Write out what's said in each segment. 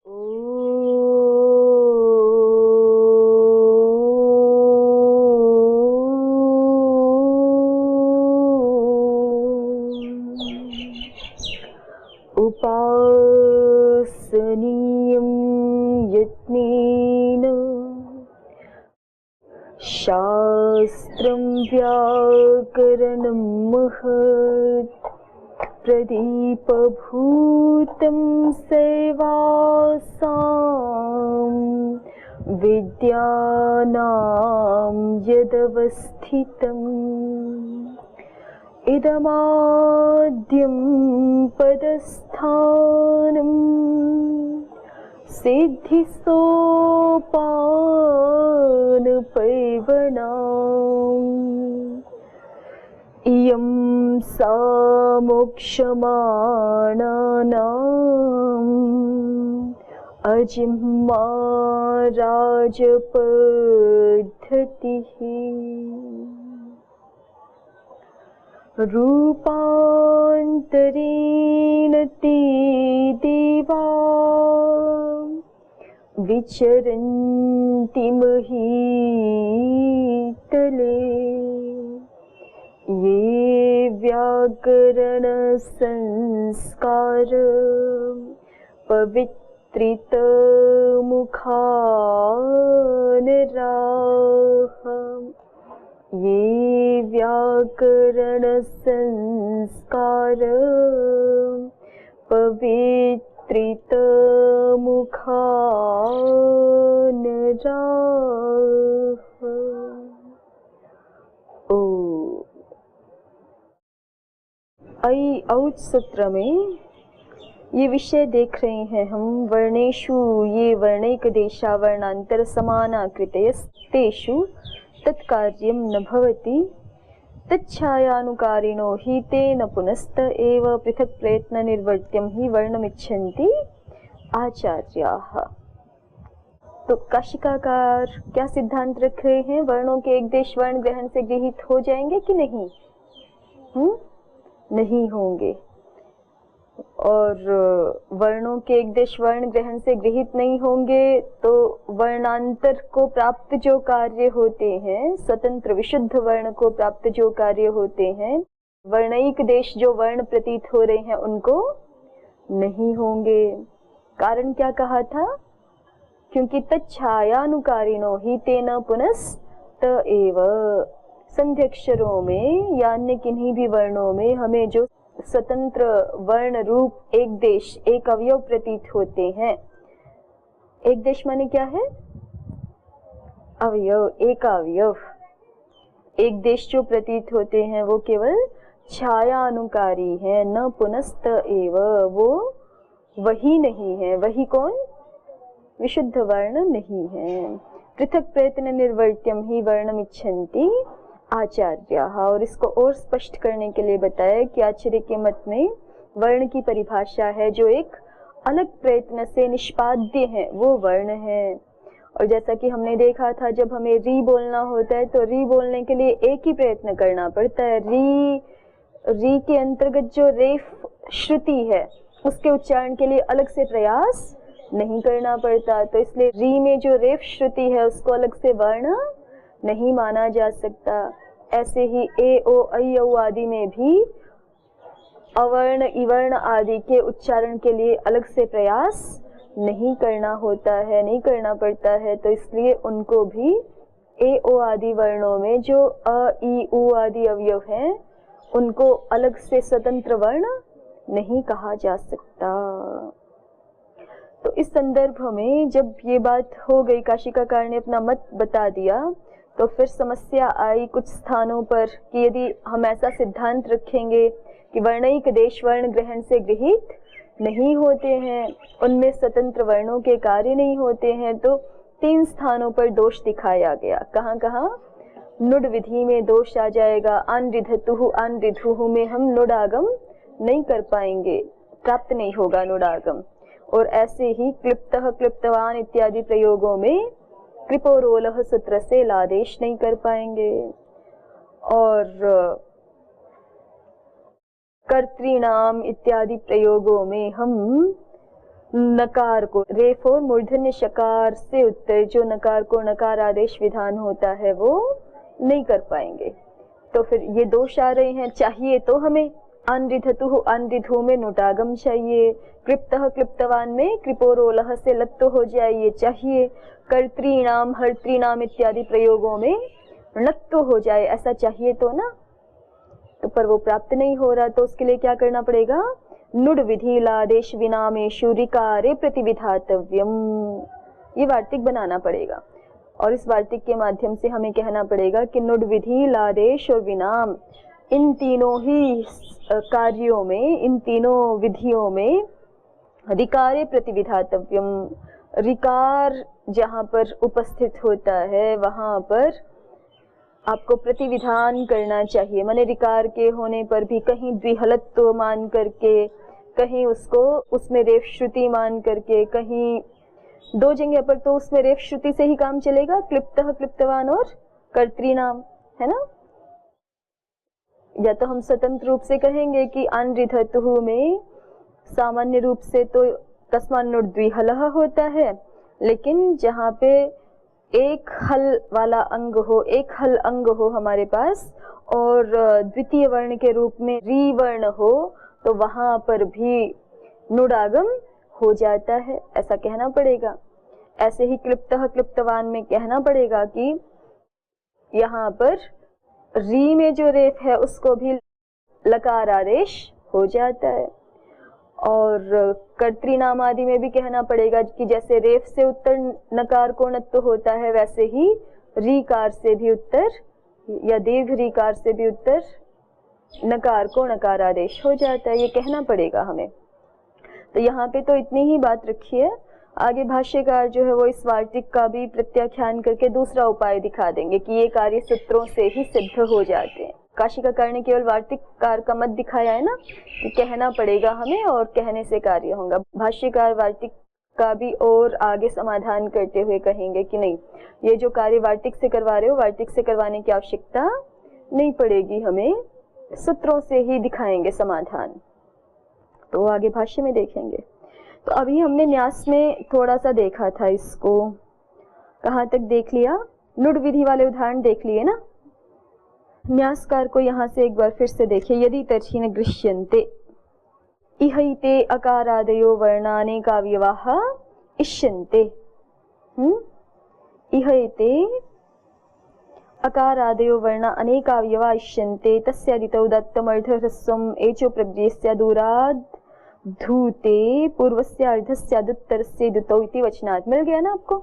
उपासनीयं यत्नेन शास्त्रं व्याकरणं महत् प्रदीपभूतं सर्वासां विद्यानां यदवस्थितम् इदमाद्यं पदस्थानं सिद्धिसोपानपर्वणाम् इयं सा मोक्षमाणानाम् अजिह्वा राजपद्धतिः रूपान्तरेण ते देवा विचरन्ति महीतले ये व्याकरणसंस्कार पवित्रितमुखानराः ये व्याकरणसंस्कार पवित्रितमुखानराः। औच सूत्र में ये विषय देख रहे हैं हम। वर्णेषु ये वर्णैकदेशा वर्णांतर समानाकृतयस्तेषु तत्कार्यं न भवति तच्छायानुकारिणो हि तेन पुनस्त एव पृथक् प्रयत्न निर्वर्त्यं हि वर्णमिच्छन्ति आचार्याः। तो काशिकाकार क्या सिद्धांत रख रहे हैं? वर्णों के एक देश वर्ण ग्रहण से गृहीत हो जाएंगे कि नहीं? नहीं होंगे। और वर्णों के एक देश वर्ण ग्रहण से गृहीत नहीं होंगे तो वर्णांतर को प्राप्त जो कार्य होते हैं, स्वतंत्र विशुद्ध वर्ण को प्राप्त जो कार्य होते हैं, वर्णैक देश जो वर्ण प्रतीत हो रहे हैं उनको नहीं होंगे। कारण क्या कहा था? क्योंकि तच्छायानुकारिणो हि तेन पुनस्त एव। संध्यक्षरों में या अन्य किन्हीं भी वर्णों में हमें जो स्वतंत्र वर्ण रूप एक देश एक अवयव प्रतीत होते हैं। एक देश माने क्या है? अवयव, एक अवयव। एक देश जो प्रतीत होते हैं वो केवल छाया अनुकारी है, न पुनस्त एव। वो वही नहीं है। वही कौन? विशुद्ध वर्ण नहीं है। पृथक प्रयत्न निर्वर्त्यम ही वर्णमिच्छन्ति आचार्याः। और इसको और स्पष्ट करने के लिए बताया कि आचार्य के मत में वर्ण की परिभाषा है जो एक अलग प्रयत्न से निष्पाद्य है, वो वर्ण है। और जैसा कि हमने देखा था, जब हमें री बोलना होता है तो री बोलने के लिए एक ही प्रयत्न करना पड़ता है। री के अंतर्गत जो रेफ श्रुति है उसके उच्चारण के लिए अलग से प्रयास नहीं करना पड़ता। तो इसलिए री में जो रेफ श्रुति है उसको अलग से वर्ण नहीं माना जा सकता। ऐसे ही ए ओ ऐ औ आदि में भी अवर्ण इवर्ण आदि के उच्चारण के लिए अलग से प्रयास नहीं करना होता है, नहीं करना पड़ता है। तो इसलिए उनको भी ए ओ आदि वर्णों में जो अ ई उ आदि अवयव हैं उनको अलग से स्वतंत्र वर्ण नहीं कहा जा सकता। तो इस संदर्भ में जब ये बात हो गई, काशिकाकार ने अपना मत बता दिया, तो फिर समस्या आई कुछ स्थानों पर कि यदि हम ऐसा सिद्धांत रखेंगे कि वर्णैक देश वर्ण ग्रहण से गृहीत नहीं होते हैं, उनमें स्वतंत्र वर्णों के कार्य नहीं होते हैं, तो 3 स्थानों पर दोष दिखाया गया। कहाँ कहाँ? नुड विधि में दोष आ जाएगा। अनरिधतुहु अनरिधुहु में हम नुडागम नहीं कर पाएंगे, प्राप्त नहीं होगा नुडागम। और ऐसे ही क्लिप्तः क्लिप्तवान इत्यादि प्रयोगों में कृपोरोलह सूत्र से लादेश नहीं कर पाएंगे। और कर्तृणाम इत्यादि प्रयोगों में हम नकार को, रेफ और मूर्धन्य शकार से उत्तर जो नकार को नकार आदेश विधान होता है वो नहीं कर पाएंगे। तो फिर ये दोष आ रहे हैं। चाहिए तो हमें अनरिधतु अनरिधु में नुटागम चाहिए, कृप्तः क्लिप्तवान में कृपोरोलह से लत्तो हो जाए ये चाहिए, कर्तृणाम हर्तृणाम इत्यादि प्रयोगों में णत्तो हो जाए ऐसा चाहिए तो ना। तो पर वो प्राप्त नहीं हो रहा, तो उसके लिए क्या करना पड़ेगा? नुड विधि लादेश विनामेशु ऋकारे प्रतिविधातव्यम, ये वार्तिक बनाना पड़ेगा। और इस वार्तिक के माध्यम से हमें कहना पड़ेगा कि नुड विधि लादेश और विनाम इन तीनों ही कार्यों में, इन तीनों विधियों में ऋकारे प्रतिविधातव्यम, ऋकार जहाँ पर उपस्थित होता है वहां पर आपको प्रतिविधान करना चाहिए। माने ऋकार के होने पर भी कहीं द्विहलत्व मान करके, कहीं उसको उसमें रेफ श्रुति मान करके, कहीं दो जगह पर तो उसमें रेफ श्रुति से ही काम चलेगा, क्लिप्तः क्लिप्तवान और कर्तृनाम, है ना। या तो हम स्वतंत्र रूप से कहेंगे कि अनरिधतु में सामान्य रूप से तो तस्मान्नुड द्विहलः होता है, लेकिन जहाँ पे एक हल वाला अंग हो, एक हल अंग हो हमारे पास और द्वितीय वर्ण के रूप में री वर्ण हो, तो वहां पर भी नुडागम हो जाता है, ऐसा कहना पड़ेगा। ऐसे ही क्लिप्तः क्लिप्तवान में कहना पड़ेगा कि यहाँ पर री में जो रेफ है उसको भी लकार आदेश हो जाता है। और कर्तृनाम आदि में भी कहना पड़ेगा कि जैसे रेफ से उत्तर नकार को णत्व होता है, वैसे ही रीकार से भी उत्तर या दीर्घ रीकार से भी उत्तर नकार को नकार आदेश हो जाता है, ये कहना पड़ेगा हमें। तो यहाँ पे तो इतनी ही बात रखी है। आगे भाष्यकार जो है वो इस वार्तिक का भी प्रत्याख्यान करके दूसरा उपाय दिखा देंगे कि ये कार्य सूत्रों से ही सिद्ध हो जाते हैं। काशिकाकार ने केवल वार्तिककार का मत दिखाया है ना, कि कहना पड़ेगा हमें और कहने से कार्य होगा। भाष्यकार वार्तिक का भी और आगे समाधान करते हुए कहेंगे कि नहीं, ये जो कार्य वार्तिक से करवा रहे हो, वार्तिक से करवाने की आवश्यकता नहीं पड़ेगी, हमें सूत्रों से ही दिखाएंगे समाधान। तो आगे भाष्य में देखेंगे। तो अभी हमने न्यास में थोड़ा सा देखा था, इसको कहाँ तक देख लिया? नुड विधि वाले उदाहरण देख लिए ना। न्यासकार को यहाँ से एक बार फिर से देखिए। यदि तर्हीन गृह्यन्ते इहैते अकारादयो वर्णाने काव्यवाह इष्यन्ते, इहैते अकारादयो वर्णा अनेकाव्यवा इष्यन्ते तस्यादितौ दत्तमर्धह्रस्वम् एचो प्रव्यस्य दूराद् धूते पूर्वस्यार्धस्यादुत्तरस्य दुतौ इति वचनात्। मिल गया ना आपको?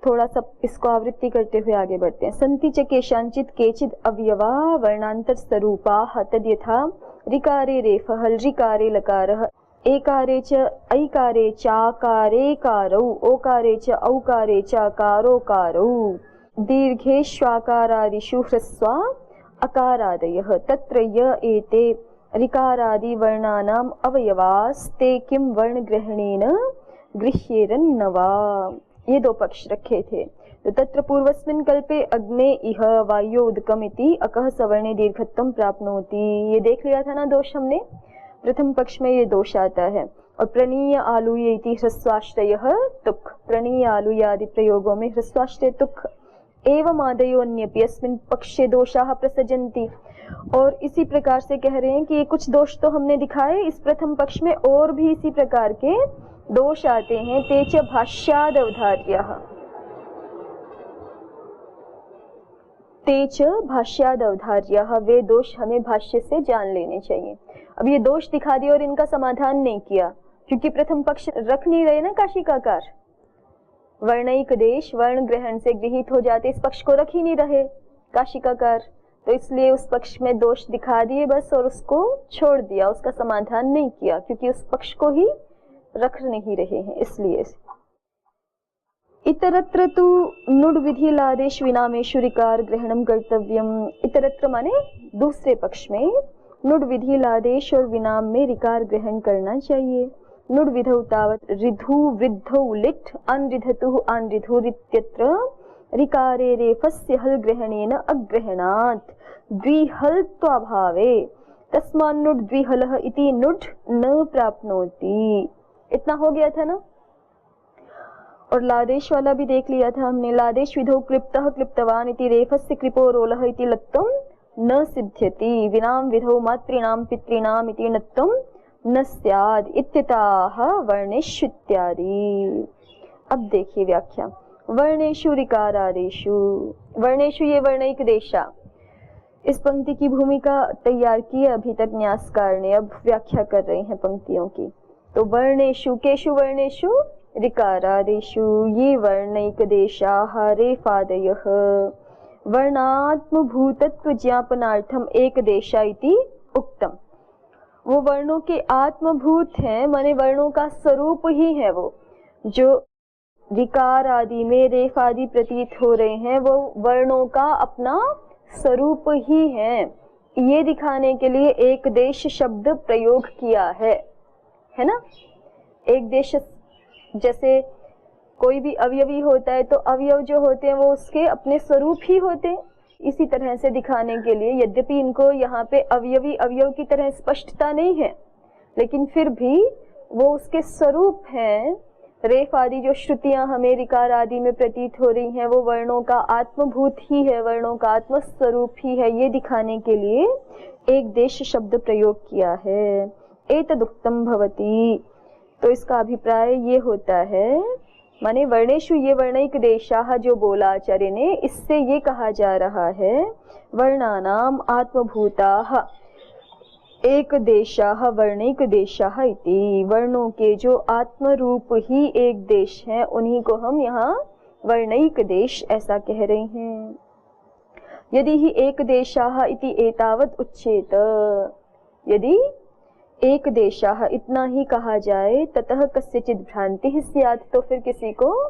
थोड़ा सा इसको आवृत्ति करते हुए आगे बढ़ते हैं। सन्ति च केषाञ्चित् केचिद् अवयवा वर्णान्तर स्वरूपाः तद्यथा ऋकारे रेफः ऋकारे लकारः एकारे च ऐकारे चाकारे कारौ ओकारे च औकारे चाकारोकारौ दीर्घेष्वाकारादिषु ह्रस्वा अकारादयः तत्र य एते ऋकारादि वर्णानाम् अवयवास्ते किं वर्णग्रहणेन गृह्येरन्न वा। ये दो पक्ष रखे थे। तो तत्र पूर्वस्मिन् कल्पे अग्ने इह वायो उदकम इति अकः सवर्णे दीर्घत्वं प्राप्नोति। ये देख लिया था ना दोष हमने। प्रथम पक्ष में ये दोष आता है। और प्रणीय आलूय इति ह्रस्वाश्रयः तुक्, प्रणीय आलूय आदि प्रयोगों में ह्रस्वाश्रय तुक् एवं आदयोन्यपि अस्मिन् पक्षे दोषाः प्रसजन्ति। और इसी प्रकार से कह रहे हैं कि ये कुछ दोष तो हमने दिखाए इस प्रथम पक्ष में, और भी इसी प्रकार के दोष आते हैं। तेच भाष्याद अवधार्यः, तेच भाष्याद अवधार्यः, वे दोष हमें भाष्य से जान लेने चाहिए। अब ये दोष दिखा दिए और इनका समाधान नहीं किया, क्योंकि प्रथम पक्ष रख नहीं रहे ना काशिकाकार। वर्णिक देश वर्ण ग्रहण से गृहीत हो जाते, इस पक्ष को रख ही नहीं रहे काशिकाकार, तो इसलिए उस पक्ष में दोष दिखा दिए बस और उसको छोड़ दिया, उसका समाधान नहीं किया, क्योंकि उस पक्ष को ही रख नहीं रहे हैं इसलिए। इतरत्र तु नुड विधि लादेश विनामेषु ऋकार ग्रहणम कर्तव्यम। इतरत्र माने दूसरे पक्ष में नुड विधि लादेश और विनाम में ऋकार ग्रहण करना चाहिए। नुड विधौ तावत् ऋधु वृद्धौ लिट् अनृधतु अनृधुरित्यत्र ऋकारे रेफस्य हल ग्रहणेन अग्रहणात् द्विहलत्वाभावे तस्मान्नुड द्विहलः इति नुड न प्राप्नोति। इतना हो गया था ना। और लादेश वाला भी देख लिया था हमने। लादेश विधौ क्लिप्तः क्लिप्तवान इति रेफस्य कृपो रोलः इति लत्वं न सिद्ध्यति विनाम विधौ मातॄणाम पितॄणाम इति नत्वं न स्याद् इत्यतः वर्णेषु इत्यादि। अब देखिए व्याख्या। वर्णेषु ऋकारादेषु, वर्णेषु ये वर्णिक देशा। इस पंक्ति की भूमिका तैयार की अभी तक न्यासकार ने, अब व्याख्या कर रहे हैं पंक्तियों की। तो वर्णेषु, केषु वर्णेषु? ऋकारादेषु ये वर्णिक देशाः रेफादयः वर्णात्मभूतत्व ज्ञापनार्थम एक देशा इति उक्तम। वो वर्णों के आत्मभूत हैं, माने वर्णों का स्वरूप ही है। वो जो ऋकार आदि में रेफ आदि प्रतीत हो रहे हैं वो वर्णों का अपना स्वरूप ही है। ये दिखाने के लिए एक देश शब्द प्रयोग किया है ना। एक देश, जैसे कोई भी अवयवी होता है तो अवयव जो होते हैं वो उसके अपने स्वरूप ही होते हैं। इसी तरह से दिखाने के लिए, यद्यपि इनको यहाँ पे अवयवी अवयव की तरह स्पष्टता नहीं है, लेकिन फिर भी वो उसके स्वरूप हैं। रेफ आदि जो श्रुतियां हमें ऋकार आदि में प्रतीत हो रही हैं वो वर्णों का आत्मभूत ही है, वर्णों का आत्मस्वरूप ही है। ये दिखाने के लिए एक देश शब्द प्रयोग किया है। एतदुक्तम भवति, तो इसका अभिप्राय ये होता है, माने वर्णेषु ये वर्णिक देशाः जो बोला आचार्य ने, इससे ये कहा जा रहा है वर्णानाम आत्मभूताः एक देशाः वर्णिक देशाः इति। वर्णों के जो आत्मरूप ही एक देश है उन्हीं को हम यहाँ वर्णिक देश ऐसा कह रहे हैं। यदि ही एक देशाः इति एतावत् उच्येत, यदि एक देशाः इतना ही कहा जाए, ततः कस्यचित् भ्रांतिः स्यात्, तो फिर किसी को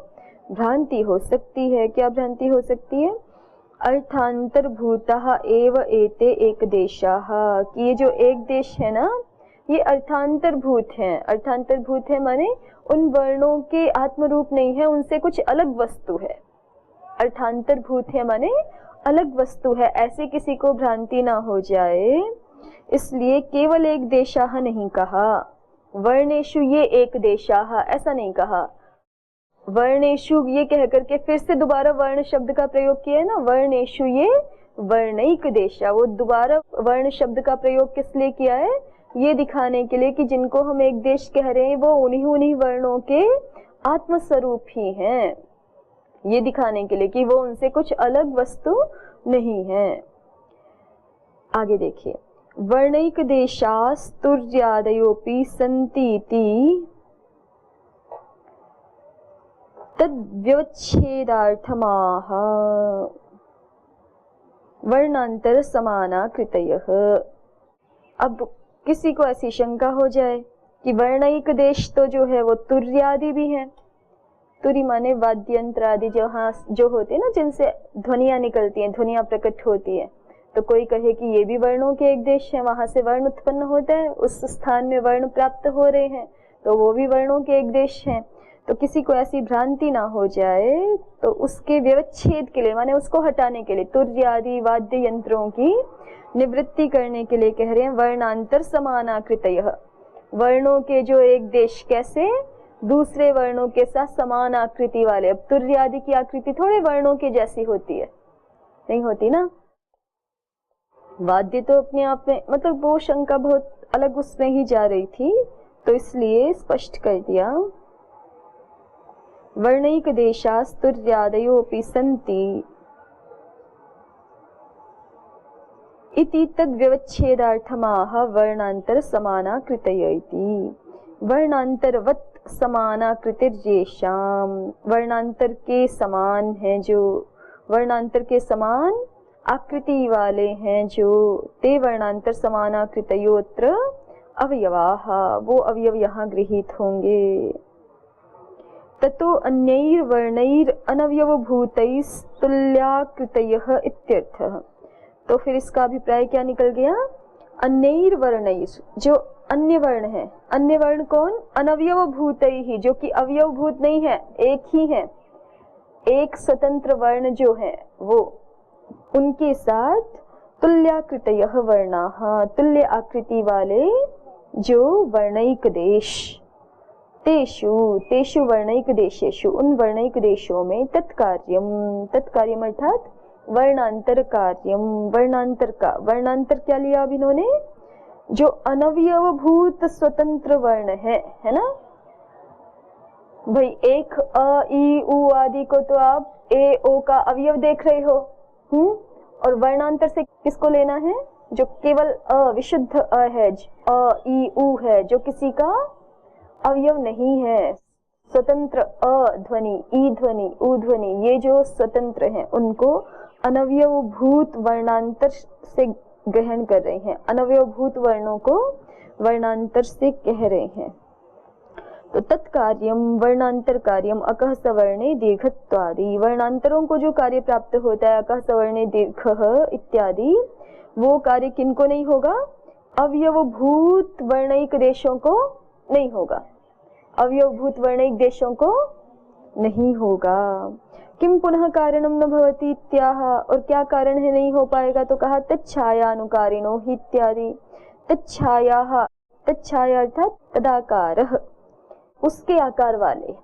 भ्रांति हो सकती है। क्या भ्रांति हो सकती है? अर्थांतरभूतः एव एते एक देशाः, कि ये जो एक देश है ना ये अर्थांतरभूत हैं। अर्थांतरभूत है माने उन वर्णों के आत्मरूप नहीं है, उनसे कुछ अलग वस्तु है। अर्थांतरभूत है माने अलग वस्तु है, ऐसे किसी को भ्रांति ना हो जाए, इसलिए केवल एक देशाः नहीं कहा। वर्णेषु ये एक देशाः ऐसा नहीं कहा। वर्णेषु ये कह करके फिर से दोबारा वर्ण शब्द का प्रयोग किया है ना। वर्णेषु ये वर्णिक देशा, वो दोबारा वर्ण शब्द का प्रयोग किस लिए किया है? ये दिखाने के लिए कि जिनको हम एक देश कह रहे हैं वो उन्हीं वर्णों के आत्मस्वरूप ही हैं। ये दिखाने के लिए कि वो उनसे कुछ अलग वस्तु नहीं है। आगे देखिए, वर्णिक देशास्तुर्यादयोपि सन्तीति तद्व्यवच्छेदार्थमाह वर्णांतर समाना कृतयः। अब किसी को ऐसी शंका हो जाए कि वर्णिक देश तो जो है वो तुर्यादि भी है। तुरी माने वाद्य यंत्र आदि जो होते हैं ना, जिनसे ध्वनियां निकलती हैं, ध्वनियां प्रकट होती है। तो कोई कहे कि ये भी वर्णों के एक देश है, वहां से वर्ण उत्पन्न होता है, उस स्थान में वर्ण प्राप्त हो रहे हैं, तो वो भी वर्णों के एक देश हैं। तो किसी को ऐसी भ्रांति ना हो जाए तो उसके व्यवच्छेद के लिए, माने उसको हटाने के लिए, तुर्य आदि वाद्य यंत्रों की निवृत्ति करने के लिए कह रहे हैं वर्णांतर समानाकृतयः। वर्णों के जो एक देश कैसे दूसरे वर्णों के साथ समान आकृति वाले। अब तुर्य आदि की आकृति थोड़े वर्णों के जैसी होती है, नहीं होती ना। वाद्य तो अपने आप में, मतलब वो शंका बहुत अलग उसमें ही जा रही थी, तो इसलिए स्पष्ट कर दिया वर्णिक देशास्तुर्यादयोपि सन्ति इति तद्व्यवच्छेदार्थमाह वर्णांतर समानाकृतय इति। वर्णांतरवत् समानाकृतिर्येषां, वर्णांतर के समान है जो, वर्णांतर के समान आकृति वाले हैं जो, ते वर्णांतर समानाकृतयोत्र अवयवाः, वो अवयव यहाँ गृहीत होंगे। ततो अन्यैर् वर्णैर् अनवयवभूतैस्तुल्याकृतयः इत्यर्थः। तो फिर इसका अभिप्राय क्या निकल गया? अन्यैर् वर्णैर्, जो अन्य वर्ण है। अन्य वर्ण कौन? अनवयवभूतैः, जो कि अवयवभूत नहीं है, एक ही है, एक स्वतंत्र वर्ण जो है वो, उनके साथ तुल्याकृतयः वर्णाः, तुल्य आकृति वाले जो वर्णिक देश, तेषु तेषु वर्णैक देशेषु उन वर्णैक देशों में तत्कार्यम, तत्कार्यम अर्थात वर्णांतर कार्यम, वर्णांतर क्या लिया अब इन्होंने, जो अनवयवभूत स्वतंत्र वर्ण है ना भाई। एक अ ई उ आदि को तो आप ए ओ का अवयव देख रहे हो, और वर्णांतर से किसको लेना है, जो केवल विशुद्ध अ है, अ ई उ है, जो किसी का अवयव नहीं है, स्वतंत्र अ ध्वनि, ई ध्वनि, उ ध्वनि, ये जो स्वतंत्र हैं उनको अनवयवभूत वर्णांतर से ग्रहण कर रहे हैं, अनवयवभूत वर्णों को वर्णांतर से कह रहे हैं। तो तत्कार्यम वर्णांतर कार्यम अकः सवर्णे दीर्घत्वादि, वर्णांतरों को जो कार्य प्राप्त होता है अकः सवर्णे दीर्घः इत्यादि, वो कार्य किनको नहीं होगा, अवयवभूत वर्णैक देशों को नहीं होगा, अवयवभूत वर्णैक देशों को नहीं होगा। किम पुनः कारणम न भवति इत्याह, और क्या कारण है नहीं हो पाएगा, तो कहा तच्छायानुकारिणो हि इत्यादि। तच्छाया, तच्छाया अर्थात तदाकारः, उसके आकार वाले,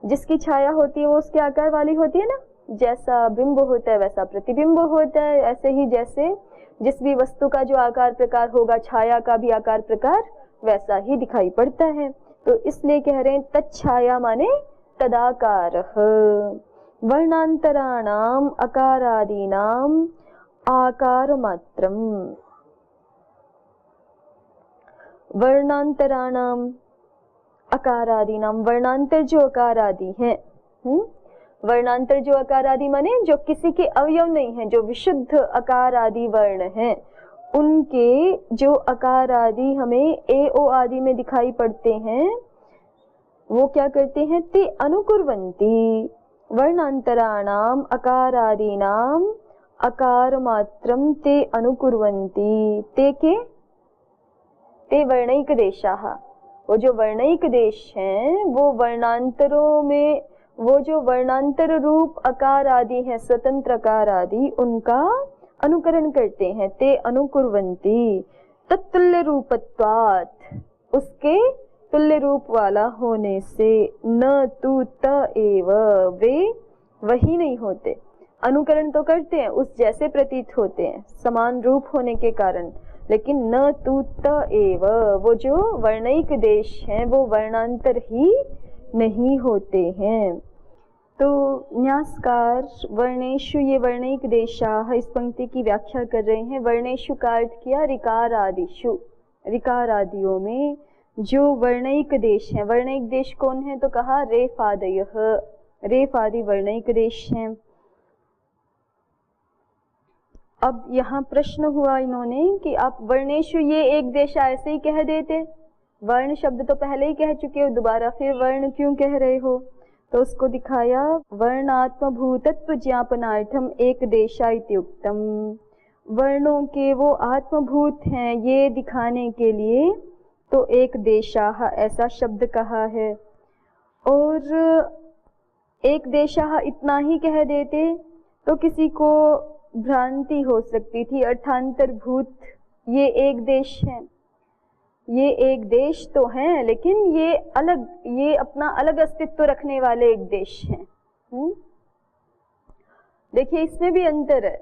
जिसकी छाया होती है वो उसके आकार वाली होती है ना, जैसा बिंब होता है वैसा प्रतिबिंब होता है, ऐसे ही जैसे जिस भी वस्तु का जो आकार प्रकार होगा छाया का भी आकार प्रकार वैसा ही दिखाई पड़ता है। तो इसलिए कह रहे हैं तच्छाया माने तदाकारः, वर्णांतराणाम अकारादीनाम आकार मात्रम, वर्णांतराणाम अकारादीनाम, वर्णांतर जो अकारादि हैं, वर्णांतर जो अकारादि माने जो किसी के अवयव नहीं है, जो विशुद्ध अकार आदि वर्ण हैं, उनके जो अकार आदि हमें ए ओ आदि में दिखाई पड़ते हैं, वो क्या करते हैं, ते अनुकुर्वन्ति, वर्णांतराणाम अकारादीनाम अकार मात्रम ते अनुकुर्वन्ति, ते वर्णैक देशाः, वो जो वर्णैक देश हैं वो वर्णांतरों में, वो जो वर्णांतर रूप अकार आदि हैं, स्वतंत्र अकार आदि, उनका अनुकरण करते हैं। ते अनुकुर्वन्ति तत्तुल्य रूपत्वात्, उसके तुल्य रूप वाला होने से, न तु त एव, वे वही नहीं होते, अनुकरण तो करते हैं, उस जैसे प्रतीत होते हैं समान रूप होने के कारण, लेकिन न तु त एव, वो जो वर्णैक देश हैं वो वर्णांतर ही नहीं होते हैं। तो न्यासकार वर्णेषु, ये वर्णैक देशाः, इस पंक्ति की व्याख्या कर रहे हैं। वर्णेषु का अर्थ किया ऋकार आदिषु, ऋकार आदियों में जो वर्णैक देश हैं, वर्णैक देश कौन है, तो कहा रेफादयः, रेफ आदि वर्णैक देश हैं। अब यहाँ प्रश्न हुआ इन्होंने कि आप वर्णेषु ये एक देश ऐसे ही कह देते, वर्ण शब्द तो पहले ही कह चुके हो, दोबारा फिर वर्ण क्यों कह रहे हो, तो उसको दिखाया वर्णात्मभूतत्व ज्ञापनार्थम एक देशा इत्युक्तम, वर्णों के वो आत्मभूत हैं ये दिखाने के लिए तो एक देशाः ऐसा शब्द कहा है। और एक देशाः इतना ही कह देते तो किसी को भ्रांति हो सकती थी, अर्थांतरभूत, ये एक देश है, ये एक देश तो हैं लेकिन ये अलग, ये अपना अलग अस्तित्व रखने वाले एक देश हैं। देखिए इसमें भी अंतर है,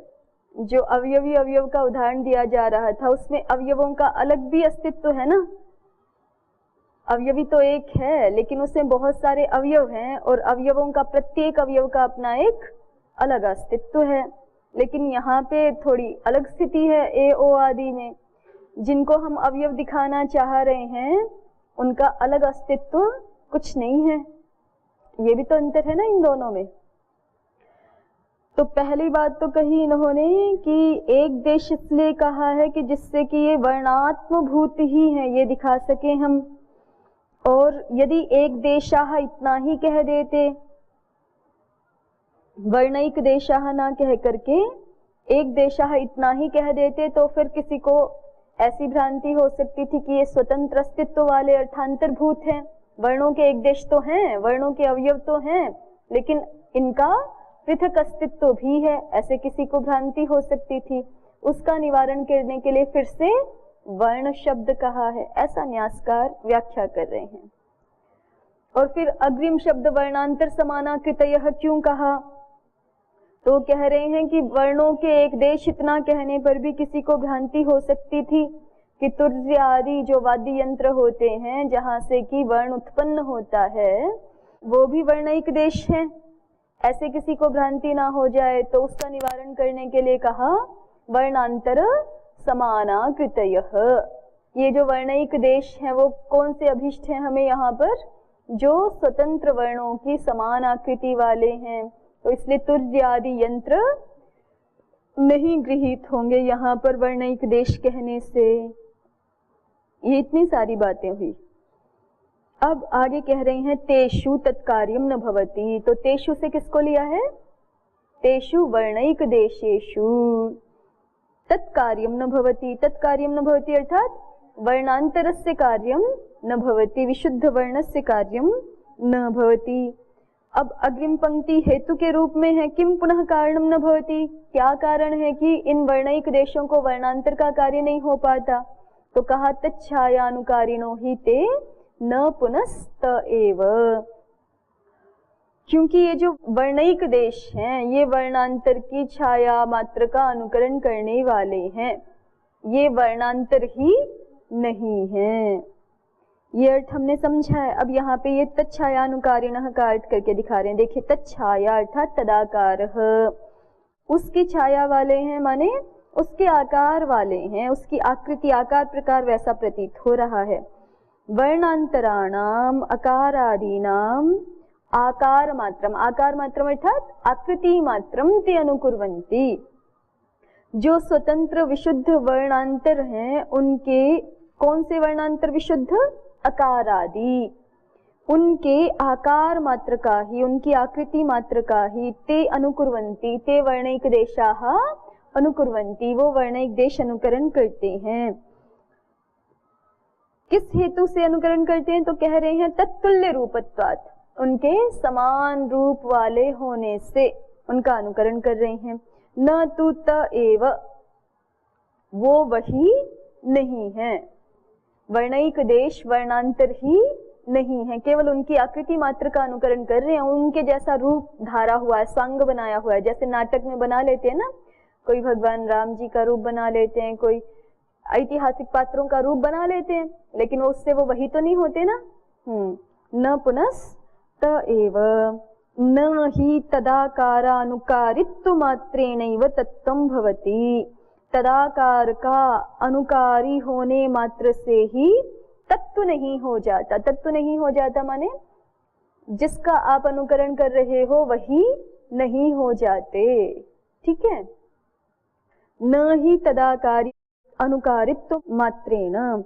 जो अवयवी अवयव का उदाहरण दिया जा रहा था उसमें अवयवों का अलग भी अस्तित्व है ना, अवयवी तो एक है लेकिन उसमें बहुत सारे अवयव हैं और अवयवों का प्रत्येक अवयव का अपना एक अलग अस्तित्व है। लेकिन यहाँ पे थोड़ी अलग स्थिति है, ए ओ आदि में जिनको हम अवयव दिखाना चाह रहे हैं उनका अलग अस्तित्व कुछ नहीं है, ये भी तो अंतर है ना इन दोनों में। तो पहली बात तो कही इन्होंने कि एक देश इसलिए कहा है कि जिससे कि ये वर्णात्मभूत ही है, ये दिखा सके हम। और यदि एक देशाः इतना ही कह देते, वर्णैक देशाः ना कह करके एक देशाः इतना ही कह देते, तो फिर किसी को ऐसी भ्रांति हो सकती थी कि ये स्वतंत्र अस्तित्व वाले अर्थांतरभूत हैं, वर्णों के एक देश तो हैं, वर्णों के अवयव तो हैं, लेकिन इनका पृथक अस्तित्व भी है, ऐसे किसी को भ्रांति हो सकती थी। उसका निवारण करने के लिए फिर से वर्ण शब्द कहा है, ऐसा न्यासकार व्याख्या कर रहे हैं। और फिर अग्रिम शब्द वर्णांतर समानाकृतयः क्यों कहा? तो कह रहे हैं कि वर्णों के एक देश इतना कहने पर भी किसी को भ्रांति हो सकती थी कि तुर्य आदि जो वाद्य यंत्र होते हैं जहां से कि वर्ण उत्पन्न होता है वो भी वर्णिक देश है, ऐसे किसी को भ्रांति ना हो जाए। तो उसका निवारण करने के लिए कहा वर्णांतर समानाकृतयः। ये जो वर्णिक देश है वो कौन से अभिष्ट हैं हमें यहाँ पर? जो स्वतंत्र वर्णों की समान आकृति वाले हैं। तो इसलिए तुर्य आदि यंत्र नहीं गृहीत होंगे यहाँ पर वर्णिक देश कहने से। ये इतनी सारी बातें हुई। अब आगे कह रहे हैं तेषु तत्कार्यम न भवति। तो तेषु से किसको लिया है? तेषु वर्णिक देशेषु तत्कार्यम न भवति। तत्कार्यम न भवति अर्थात वर्णांतरस्य कार्यम न भवति, विशुद्ध वर्णस्य कार्यम न भवति। अब अग्रिम पंक्ति हेतु के रूप में है किम पुनः कारणम न भवति। क्या कारण है कि इन वर्णिक देशों को वर्णांतर का कार्य नहीं हो पाता? तो कहा तच्छायानुकारिणो हि ते न पुनस्त एव। क्योंकि ये जो वर्णिक देश हैं ये वर्णांतर की छाया मात्र का अनुकरण करने वाले हैं, ये वर्णांतर ही नहीं है। ये अर्थ हमने समझा है। अब यहाँ पे ये तच्छायानुकारिणः का अर्थ करके दिखा रहे हैं। देखिए तच्छाया अर्थात तदाकारः, उसकी छाया वाले हैं माने उसके आकार वाले हैं, उसकी आकृति आकार प्रकार वैसा प्रतीत हो रहा है। वर्णांतराणाम अकारादीनाम आकार मात्रम, आकार मात्रम अर्थात आकृति मात्रम ते अनुकुर्वन्ति। जो स्वतंत्र विशुद्ध वर्णांतर हैं उनके कौन से वर्णांतर विशुद्ध? अकारादि, उनके आकार मात्र का ही, उनकी आकृति मात्र का ही ते अनुकुर्वन्ति, ते वर्णिक देशाः अनुकुर्वन्ति, वो वर्णिक देश अनुकरण करते हैं। किस हेतु से अनुकरण करते हैं? तो कह रहे हैं तत्तुल्य रूपत्वात्, उनके समान रूप वाले होने से उनका अनुकरण कर रहे हैं। न तु त एव, वो वही नहीं है। वर्णिक देश वर्णांतर ही नहीं है, केवल उनकी आकृति मात्र का अनुकरण कर रहे हैं, उनके जैसा रूप धारा हुआ है, सांग बनाया हुआ है। जैसे नाटक में बना लेते हैं ना, कोई भगवान राम जी का रूप बना लेते हैं, कोई ऐतिहासिक पात्रों का रूप बना लेते हैं, लेकिन उससे वो वही तो नहीं होते ना। न पुनस्त एव न हि तदाकारानुकारित्व मात्रेणैव तत्त्वं भवति। तदाकार का अनुकारी होने मात्र से ही तत्व नहीं हो जाता। तत्व नहीं हो जाता माने जिसका आप अनुकरण कर रहे हो वही नहीं हो जाते। ठीक है। न ही तदाकारी अनुकारित्व मात्रेण,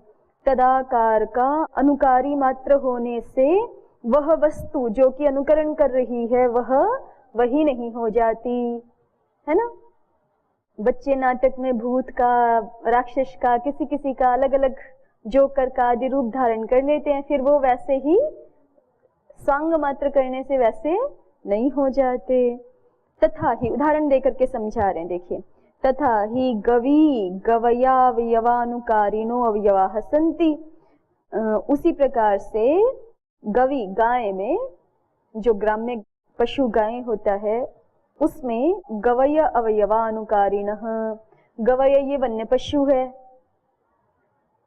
तदाकार का अनुकारी मात्र होने से वह वस्तु जो कि अनुकरण कर रही है वह वही नहीं हो जाती, है ना। बच्चे नाटक में भूत का, राक्षस का, किसी किसी का अलग अलग जोकर का आदि रूप धारण कर लेते हैं, फिर वो वैसे ही सांग मात्र करने से वैसे नहीं हो जाते। तथा ही उदाहरण देकर के समझा रहे हैं, देखिए। तथा ही गवी गवयावयवानुकारिणो अवयवाः सन्ति। उसी प्रकार से गवी गाय में, जो ग्राम्य पशु गाय होता है उसमें गवय अवयवानुकारिणः, गवय ये वन्य पशु है,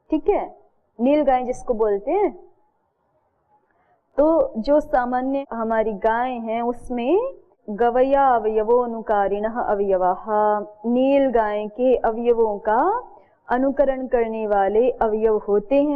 ठीक है, नील गाय जिसको बोलते हैं। तो जो सामान्य हमारी गाय है उसमें गवया अवयवोनुकारिणः अवयवाः, नील गाय के अवयवों का अनुकरण करने वाले अवयव होते हैं।